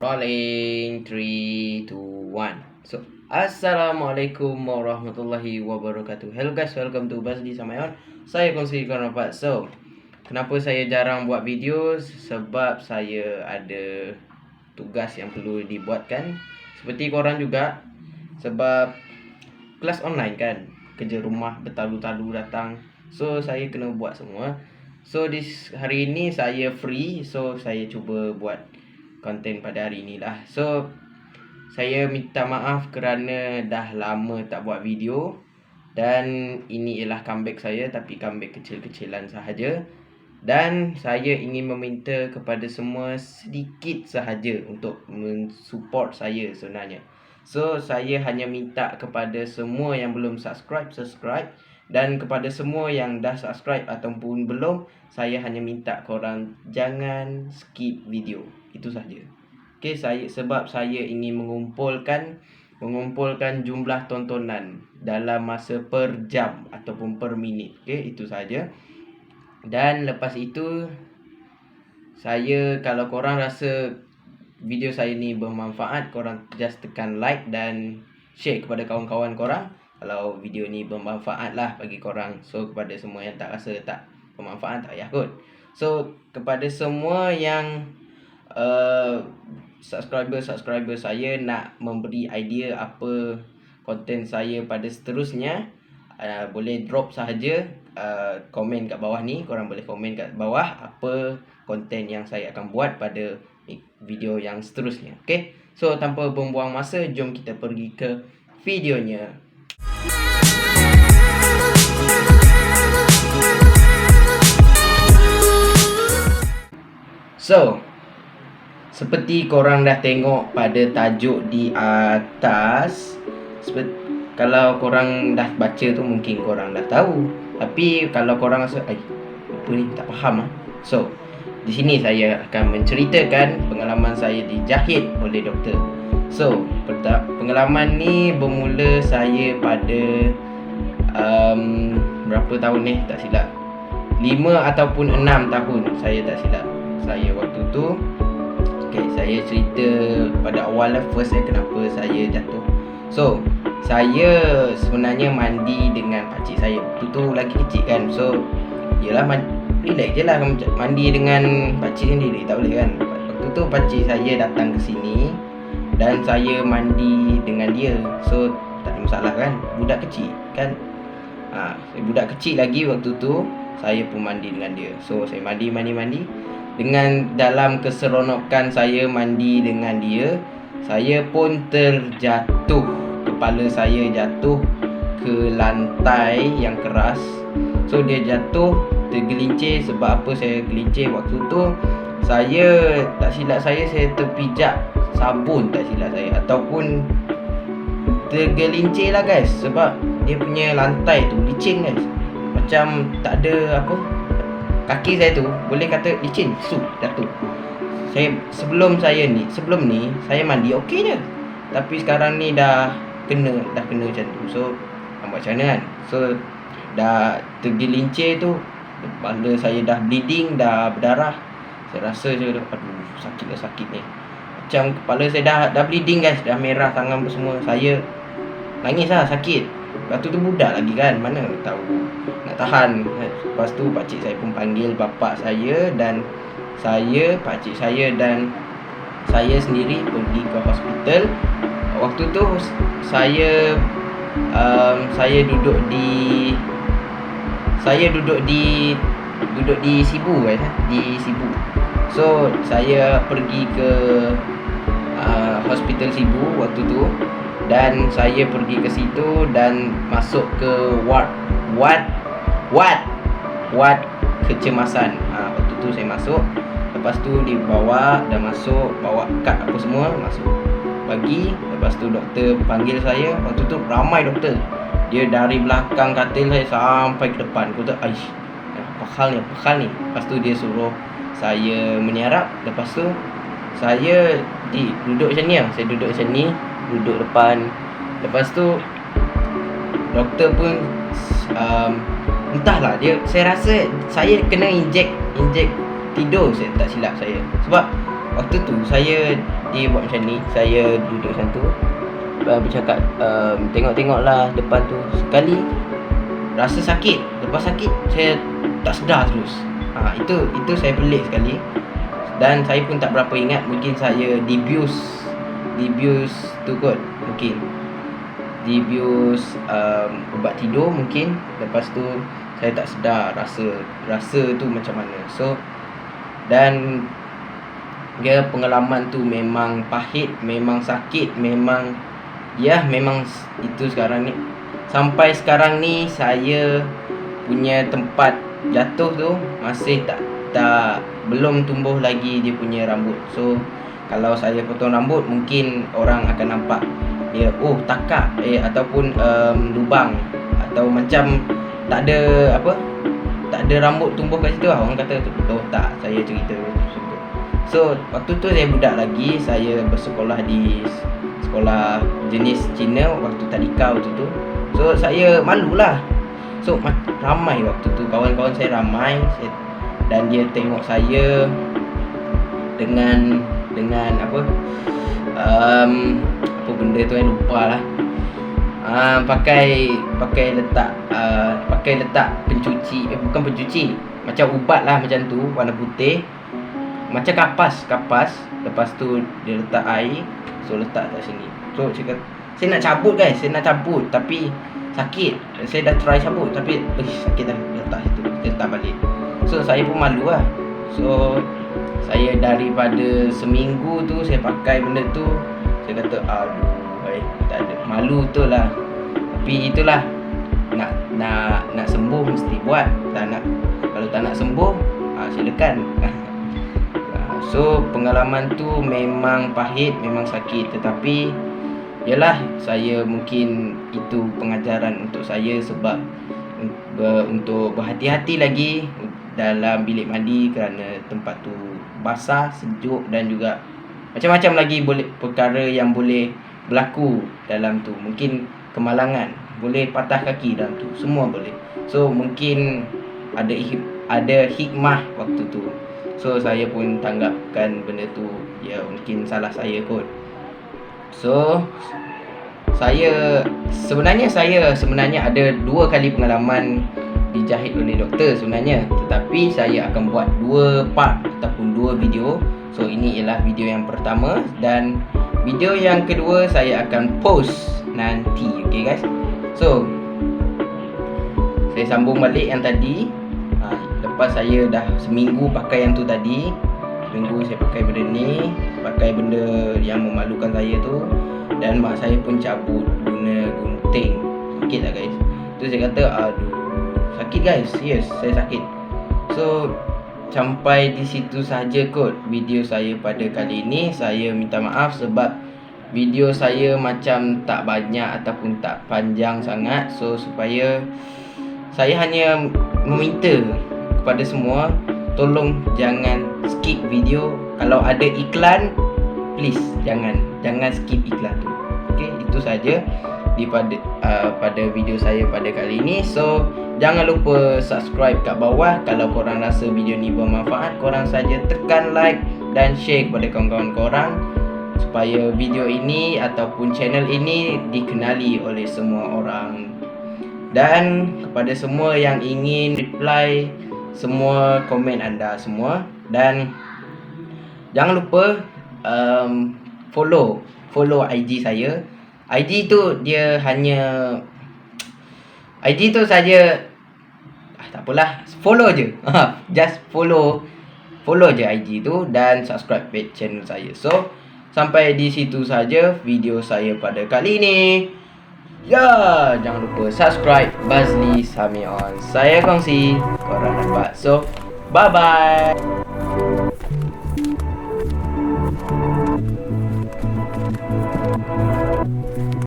Rolling 3, 2, 1. So, Assalamualaikum warahmatullahi wabarakatuh. Hello guys, welcome to Basdi Samayon. Saya kongsi korang rapat. So, kenapa saya jarang buat video? Sebab saya ada tugas yang perlu dibuatkan. Seperti korang juga. Sebab kelas online kan, kerja rumah bertalu-talu datang. So, saya kena buat semua. So, hari ini saya free. So, saya cuba buat konten pada hari ini lah. So, saya minta maaf kerana dah lama tak buat video. Dan ini ialah comeback saya, tapi comeback kecil-kecilan sahaja. Dan saya ingin meminta kepada semua sedikit sahaja untuk mensupport saya sebenarnya. So, saya hanya minta kepada semua yang belum subscribe. Dan kepada semua yang dah subscribe ataupun belum, saya hanya minta korang jangan skip video. Itu saja. Okey, sebab saya ingin mengumpulkan jumlah tontonan dalam masa per jam ataupun per minit. Okey, itu saja. Dan lepas itu, kalau korang rasa video saya ni bermanfaat, korang just tekan like dan share kepada kawan-kawan korang. Kalau video ni bermanfaat lah bagi korang. So, kepada semua yang tak rasa tak bermanfaat, tak payah kot. So, kepada semua yang subscriber saya nak memberi idea apa konten saya pada seterusnya, boleh drop sahaja komen kat bawah ni. Korang boleh komen kat bawah apa konten yang saya akan buat pada video yang seterusnya. Okay, so tanpa membuang masa, jom kita pergi ke videonya. So, seperti korang dah tengok pada tajuk di atas, kalau korang dah baca tu mungkin korang dah tahu. Tapi kalau korang rasa apa ni tak faham So, di sini saya akan menceritakan pengalaman saya dijahit oleh doktor. So, pengalaman ni bermula saya pada berapa tahun ni tak silap, 5 ataupun 6 tahun saya tak silap. Saya waktu tu, saya cerita pada awal lah, first kenapa saya jatuh. So, saya sebenarnya mandi dengan pakcik saya. Waktu tu lagi kecil kan. So, yelah relax je lah mandi dengan pakcik sendiri, tak boleh kan. Waktu tu pakcik saya datang ke sini dan saya mandi dengan dia. So, tak ada masalah kan, budak kecil kan. Budak kecil lagi waktu tu, saya pun mandi dengan dia. So, saya mandi. Dengan dalam keseronokan saya mandi dengan dia, saya pun terjatuh. Kepala saya jatuh ke lantai yang keras. So, dia jatuh, tergelincir. Sebab apa saya gelincir waktu tu? Saya tak silap saya terpijak sabun, tak silap saya, ataupun tergelincir lah guys. Sebab dia punya lantai tu licin guys. Macam tak ada apa, kaki saya tu boleh kata licin, jatuh. Sebelum ni saya mandi okey je. Tapi sekarang ni dah kena macam tu. So, nak buat macam mana kan? So, dah tergelincir tu, kepala saya dah bleeding, dah berdarah. Saya rasa je, sakit ni. Macam kepala saya dah bleeding guys, dah merah tangan semua. Saya nangis lah, sakit. Waktu tu budak lagi kan, mana tahu nak tahan. Lepas tu pakcik saya pun panggil bapak saya dan pakcik saya dan saya sendiri pergi ke hospital. Waktu tu saya duduk di Sibu guys, di Sibu. So, saya pergi ke hospital Sibu waktu tu. Dan saya pergi ke situ dan masuk ke ward kecemasan. Waktu tu saya masuk. Lepas tu bawa kad apa semua, masuk bagi. Lepas tu doktor panggil saya. Waktu tu ramai doktor. Dia dari belakang katil saya sampai ke depan. Aku tu apa hal ni. Lepas tu dia suruh saya menyarap. Lepas tu saya duduk macam ni lah. Saya duduk macam ni, duduk depan. Lepas tu doktor pun entahlah, saya rasa saya kena injek tidur, saya tak silap saya. Sebab waktu tu saya dia buat macam ni, saya duduk macam tu, bercakap, tengok-tengoklah depan tu. Sekali rasa sakit, lepas sakit saya tak sedar terus. Itu saya pelik sekali. Dan saya pun tak berapa ingat, mungkin saya dibius tu kot, mungkin dibius ubat tidur mungkin. Lepas tu saya tak sedar rasa tu macam mana. So, dan dia pengalaman tu memang pahit, memang sakit, memang itu sekarang ni. Sampai sekarang ni saya punya tempat jatuh tu masih belum tumbuh lagi dia punya rambut. So kalau saya potong rambut, mungkin orang akan nampak dia takak ataupun lubang, atau macam tak ada rambut tumbuh kat situ lah. Orang kata tak, saya cerita. So waktu tu saya budak lagi, saya bersekolah di sekolah jenis Cina waktu tadika waktu tu. So saya malulah. So ramai waktu tu, kawan-kawan saya ramai, dan dia tengok saya dengan apa benda tu yang lupa lah. Pakai letak pencuci, bukan pencuci, macam ubat lah macam tu, warna putih, macam kapas. Lepas tu dia letak air, so letak kat sini. So saya nak cabut guys, tapi sakit. Saya dah try cabut tapi sakit dah, letak situ, letak balik. So saya pun malu lah. So saya daripada seminggu tu saya pakai benda tu, saya kata tak ada, malu tu lah. Tapi itulah, nak sembuh mesti buat. Kalau tak nak sembuh, silakan. So pengalaman tu memang pahit, memang sakit, tetapi yalah, saya mungkin itu pengajaran untuk saya, sebab untuk berhati-hati lagi dalam bilik mandi, kerana tempat tu basah, sejuk, dan juga macam-macam lagi perkara yang boleh berlaku dalam tu. Mungkin kemalangan, boleh patah kaki dalam tu, semua boleh. So mungkin ada hikmah waktu tu. So saya pun tanggapkan benda tu, ya mungkin salah saya kot. So saya sebenarnya ada 2 kali pengalaman dijahit oleh doktor sebenarnya, tetapi saya akan buat 2 part ataupun 2 video. So ini ialah video yang pertama, dan video yang kedua saya akan post nanti. Okay guys, so saya sambung balik yang tadi. Lepas saya dah seminggu pakai yang tu tadi, seminggu saya pakai benda ni, pakai benda yang memalukan saya tu, dan mak saya pun cabut guna gunting. Sakit tak guys? Tu saya kata sakit guys, serius saya sakit. So sampai di situ saja kot video saya pada kali ini. Saya minta maaf sebab video saya macam tak banyak ataupun tak panjang sangat. So supaya saya hanya meminta kepada semua, tolong jangan skip video. Kalau ada iklan, please jangan skip iklan tu. Okay, itu saja pada video saya pada kali ini. So jangan lupa subscribe kat bawah. Kalau korang rasa video ni bermanfaat, korang saja tekan like dan share kepada kawan-kawan korang, supaya video ini ataupun channel ini dikenali oleh semua orang. Dan kepada semua yang ingin reply semua komen anda semua, dan jangan lupa follow IG saya. IG tu dia hanya IG tu saja, tak apalah, follow je. Just follow je IG tu, dan subscribe page channel saya. So sampai di situ saja video saya pada kali ini. Ya, jangan lupa subscribe Bazli Samion. Saya kongsi, korang dapat. So bye bye.